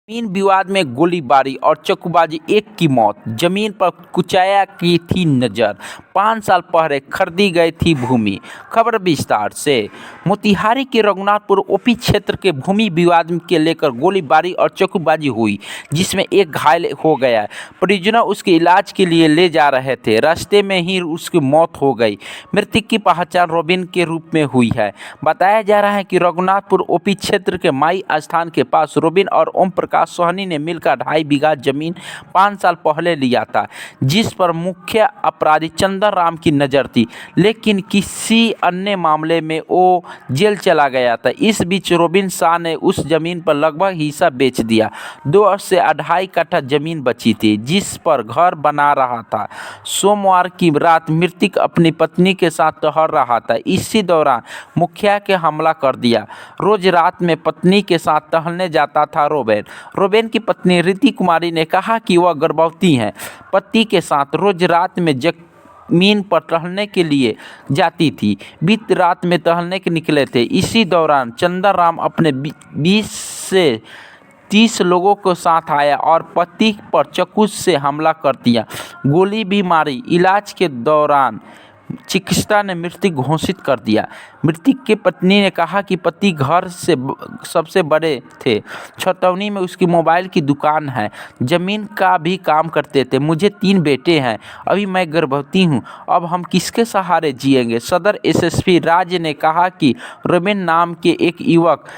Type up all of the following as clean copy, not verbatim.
जमीन विवाद में गोलीबारी और चाकूबाजी, एक की मौत। जमीन पर कुचाया की थी नजर। 5 साल पहले खरीदी गई थी भूमि। खबर विस्तार से। मोतिहारी के रघुनाथपुर ओपी क्षेत्र के भूमि विवाद के लेकर गोलीबारी और चाकूबाजी हुई, जिसमें एक घायल हो गया। परिजन उसके इलाज के लिए ले जा रहे थे, रास्ते में ही उसकी मौत हो गई। मृतक की पहचान रोबिन के रूप में हुई है। बताया जा रहा है कि रघुनाथपुर ओपी क्षेत्र के माई स्थान के पास रोबिन और ओम प्रकाश सोहनी ने मिलकर 2.5 बीघा जमीन 5 साल पहले लिया था, जिस पर मुख्य अपराधी चंदन राम की नजर थी, लेकिन किसी अन्य मामले में वो जेल चला गया था। इस बीच रोबिन शाह ने उस जमीन पर लगभग हिस्सा बेच दिया। 2 से 2.5 कट्ठा जमीन बची थी, जिस पर घर बना रहा था। सोमवार की रात मृतक अपनी पत्नी के साथ टहल रहा था। इसी दौरान मुखिया के हमला कर दिया। रोज रात में पत्नी के साथ टहलने जाता था रोबिन की पत्नी रिति कुमारी ने कहा कि वह गर्भवती हैं। पति के साथ रोज रात में जमीन पर टहलने के लिए जाती थी। बीती रात में टहलने के निकले थे। इसी दौरान चंदन राम अपने 20 से 30 लोगों के साथ आया और पति पर चाकू से हमला कर दिया, गोली भी मारी। इलाज के दौरान चिकित्सक ने मृत घोषित कर दिया। मृतक की पत्नी ने कहा कि पति घर से सबसे बड़े थे। छतौनी में उसकी मोबाइल की दुकान है, जमीन का भी काम करते थे। मुझे 3 बेटे हैं, अभी मैं गर्भवती हूं, अब हम किसके सहारे जिएंगे। सदर एसएसपी राज ने कहा कि रोबिन नाम के एक युवक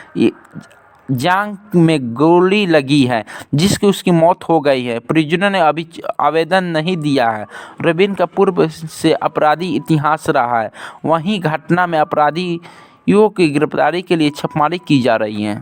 जांघ में गोली लगी है, जिसकी उसकी मौत हो गई है। परिजनों ने अभी आवेदन नहीं दिया है। रोबिन का पूर्व से आपराधिक इतिहास रहा है। वहीं घटना में अपराधियों की गिरफ्तारी के लिए छापेमारी की जा रही है।